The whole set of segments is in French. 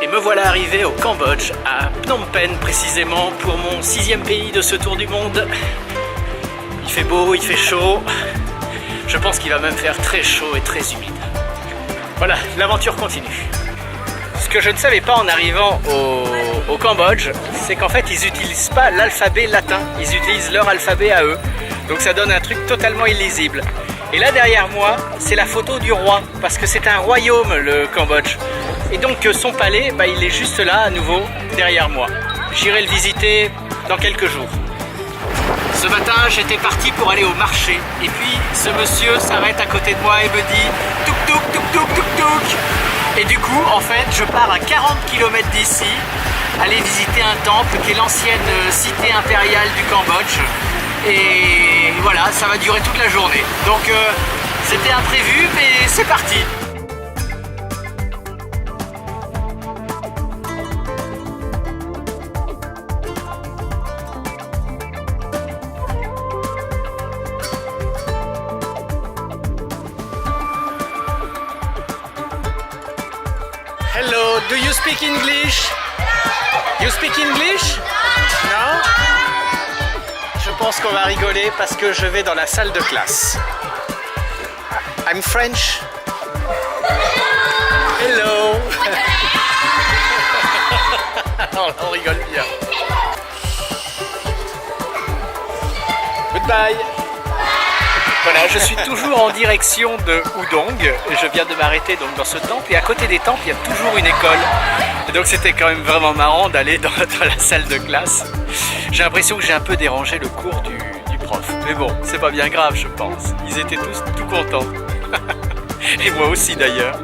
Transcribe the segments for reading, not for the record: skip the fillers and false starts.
Et me voilà arrivé au Cambodge, à Phnom Penh précisément, pour mon 6e pays de ce tour du monde. Il fait beau, il fait chaud. Je pense qu'il va même faire très chaud et très humide. Voilà, l'aventure continue. Ce que je ne savais pas en arrivant au Cambodge, c'est qu'en fait ils n'utilisent pas l'alphabet latin, ils utilisent leur alphabet à eux. Donc ça donne un truc totalement illisible. Et là derrière moi, c'est la photo du roi, parce que c'est un royaume le Cambodge. Et donc son palais, bah, il est juste là à nouveau derrière moi. J'irai le visiter dans quelques jours. Ce matin, j'étais parti pour aller au marché. Et puis ce monsieur s'arrête à côté de moi et me dit touk touk touk touk touk touk. Et du coup, en fait, je pars à 40 km d'ici, aller visiter un temple qui est l'ancienne cité impériale du Cambodge. Et voilà, ça va durer toute la journée. Donc c'était imprévu, mais c'est parti. Hello, do you speak English? You speak English? No? Je pense qu'on va rigoler parce que je vais dans la salle de classe. I'm French. Hello. On rigole bien. Goodbye. Voilà, je suis toujours en direction de Udong et je viens de m'arrêter donc dans ce temple et à côté des temples il y a toujours une école. Et donc c'était quand même vraiment marrant d'aller dans la salle de classe. J'ai l'impression que j'ai un peu dérangé le cours du prof. Mais bon, c'est pas bien grave je pense. Ils étaient tous tout contents. Et moi aussi d'ailleurs.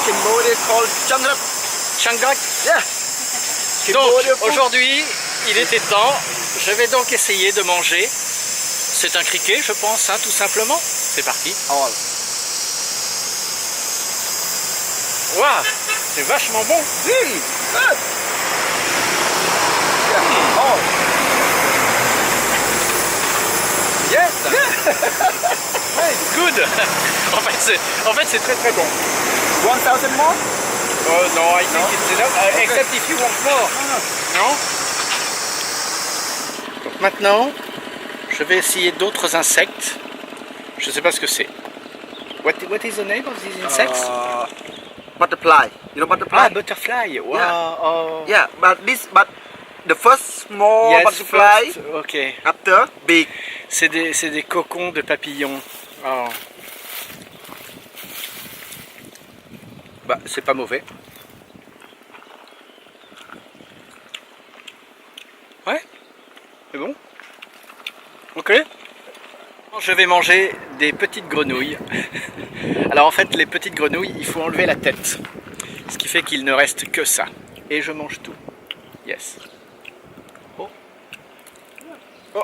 Cambodia called Changrak. Changrak. Yeah. Donc aujourd'hui, il était temps. Je vais donc essayer de manger. C'est un criquet, je pense, hein, tout simplement. C'est parti. All. Waouh, c'est vachement bon. Good. Yeah. All. Yes. Ouais, good. En fait, c'est très très bon. 1000 more? No, I think it's enough. Except if you want more. Non? Donc maintenant, je vais essayer d'autres insectes. Je ne sais pas ce que c'est. What is the name of these insects? Butterfly. You know butterfly? Ah, butterfly. Wow. Yeah. Oh. Yeah, but the first small Yes, butterfly, first, ok. after big. C'est des cocons de papillons. Oh. Bah, c'est pas mauvais. Ouais, c'est bon. Ok. Je vais manger des petites grenouilles. Alors en fait, les petites grenouilles, il faut enlever la tête. Ce qui fait qu'il ne reste que ça. Et je mange tout. Yes. Oh. Oh.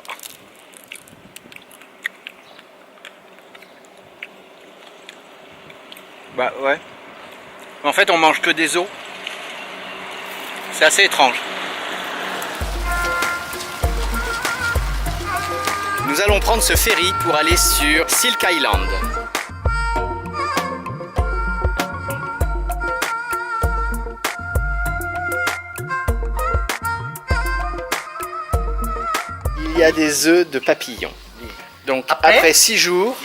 Bah ouais. En fait, on mange que des os. C'est assez étrange. Nous allons prendre ce ferry pour aller sur Silk Island. Il y a des œufs de papillons. Donc après 6 jours,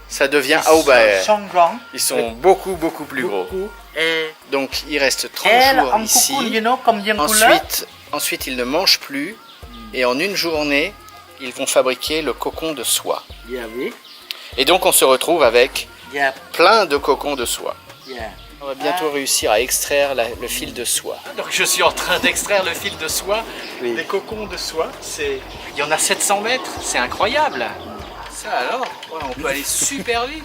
ça devient Aubaer. Ils sont beaucoup plus gros. Donc il reste 30 jours ici. Ensuite ils ne mangent plus. Et en une journée, ils vont fabriquer le cocon de soie. Et donc on se retrouve avec plein de cocons de soie. On va bientôt réussir à extraire le fil de soie. Donc je suis en train d'extraire le fil de soie, des cocons de soie. Il y en a 700 mètres, c'est incroyable. Ça alors, ouais, on peut aller super vite.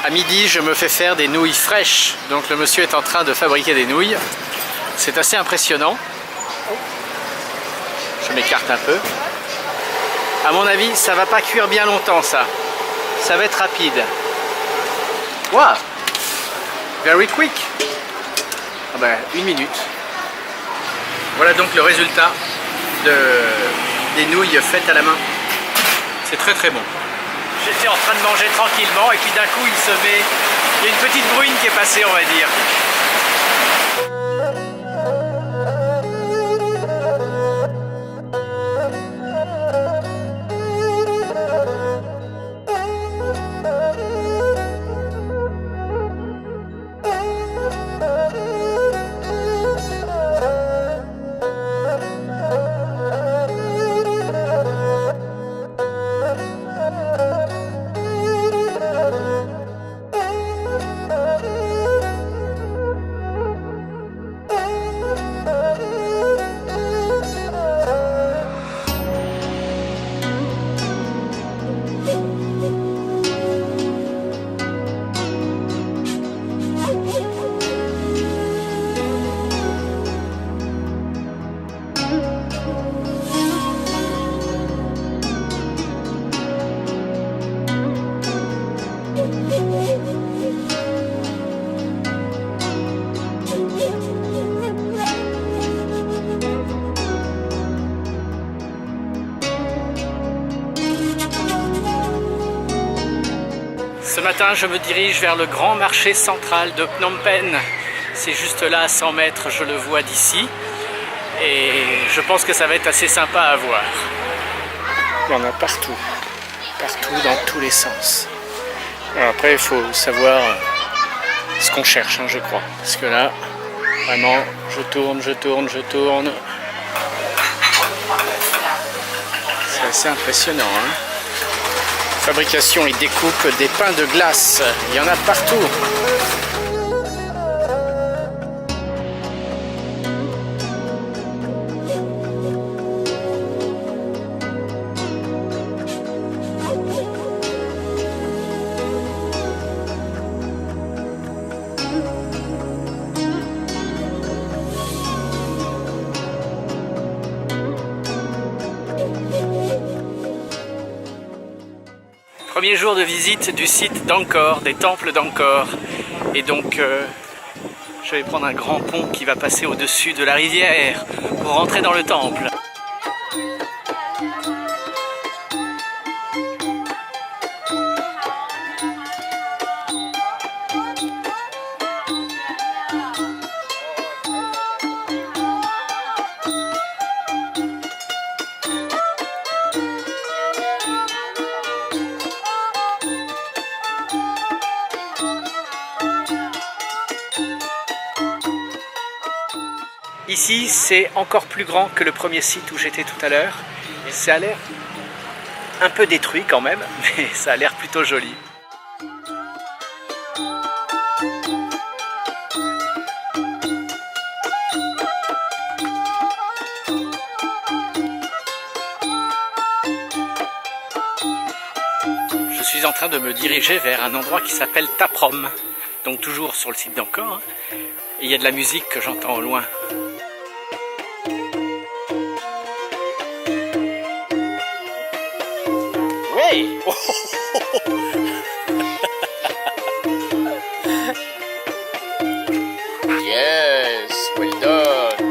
À midi, je me fais faire des nouilles fraîches. Donc le monsieur est en train de fabriquer des nouilles. C'est assez impressionnant. Je m'écarte un peu. À mon avis, ça va pas cuire bien longtemps, ça. Ça va être rapide. Wow! Very quick. Ah ben, 1 minute. Voilà donc le résultat des nouilles faites à la main. C'est très très bon. J'étais en train de manger tranquillement et puis d'un coup il y a une petite brune qui est passée, on va dire. Ce matin, je me dirige vers le grand marché central de Phnom Penh. C'est juste là, à 100 mètres, je le vois d'ici. Et je pense que ça va être assez sympa à voir. Il y en a partout. Partout, dans tous les sens. Alors après, il faut savoir ce qu'on cherche, hein, je crois. Parce que là, vraiment, je tourne. C'est assez impressionnant, hein. Fabrication et découpe des pains de glace, il y en a partout. Premier jour de visite du site d'Angkor, des temples d'Angkor. Et donc, je vais prendre un grand pont qui va passer au-dessus de la rivière pour rentrer dans le temple. Ici, c'est encore plus grand que le premier site où j'étais tout à l'heure. Ça a l'air un peu détruit quand même, mais ça a l'air plutôt joli. Je suis en train de me diriger vers un endroit qui s'appelle Taprom, donc toujours sur le site d'Angkor. Hein. Et il y a de la musique que j'entends au loin. Hey! Yes, well done.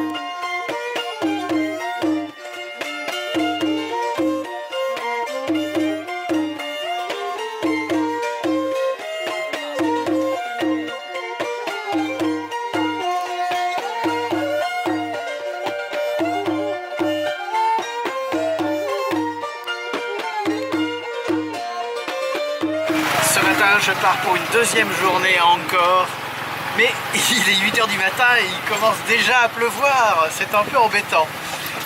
Ce matin, je pars pour une deuxième journée à Angkor, mais il est 8 h du matin et il commence déjà à pleuvoir, c'est un peu embêtant.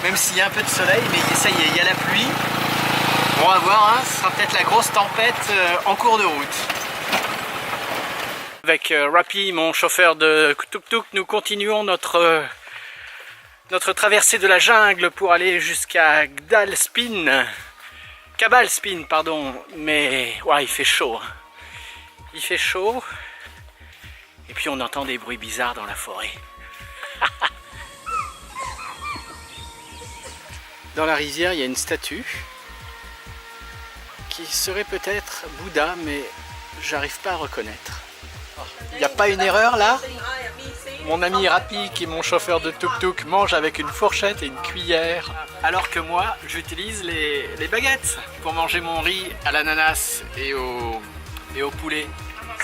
même s'il y a un peu de soleil, mais ça y est, il y a la pluie. On va voir, hein, ce sera peut-être la grosse tempête en cours de route. Avec Rapi, mon chauffeur de tuk-tuk, nous continuons notre traversée de la jungle pour aller jusqu'à Cabalspin, pardon. Mais ouais, il fait chaud. Il fait chaud. Et puis on entend des bruits bizarres dans la forêt. Dans la rizière, il y a une statue qui serait peut-être Bouddha, mais j'arrive pas à reconnaître. Il n'y a pas une erreur là? Mon ami Rapi, qui est mon chauffeur de tuk-tuk, mange avec une fourchette et une cuillère, alors que moi, j'utilise les baguettes pour manger mon riz à l'ananas et au poulet.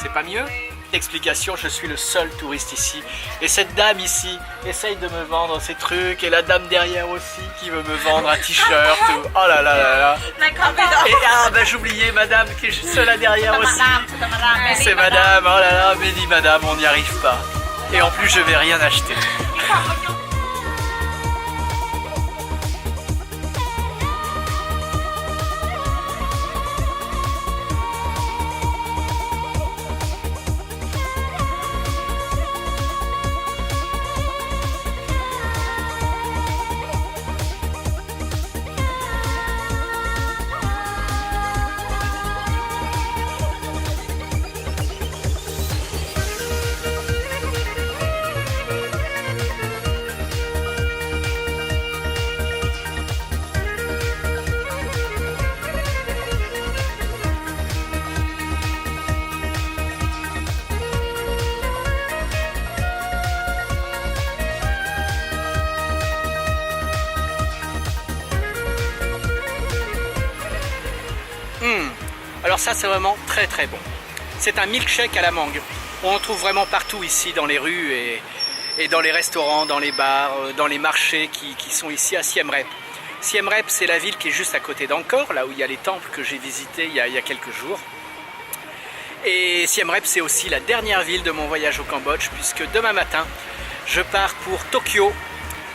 C'est pas mieux? Explication, je suis le seul touriste ici. Et cette dame ici essaye de me vendre ces trucs. Et la dame derrière aussi qui veut me vendre un t-shirt. Oh là là là là. Et ah bah j'oubliais madame qui est juste là derrière aussi. C'est madame, oh là là, mais dis madame, on n'y arrive pas. Et en plus je vais rien acheter. Alors ça c'est vraiment très très bon. C'est un milkshake à la mangue. On en trouve vraiment partout ici dans les rues et dans les restaurants, dans les bars, dans les marchés qui sont ici à Siem Reap. Siem Reap c'est la ville qui est juste à côté d'Angkor, là où il y a les temples que j'ai visités il y a quelques jours. Et Siem Reap c'est aussi la dernière ville de mon voyage au Cambodge, puisque demain matin je pars pour Tokyo.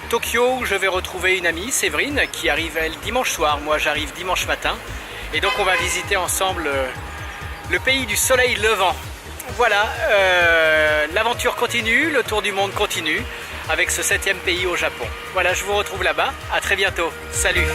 Tokyo où je vais retrouver une amie, Séverine, qui arrive elle dimanche soir, moi j'arrive dimanche matin. Et donc on va visiter ensemble le pays du soleil levant. Voilà, l'aventure continue, le tour du monde continue avec ce 7e pays au Japon. Voilà, je vous retrouve là-bas, à très bientôt, salut!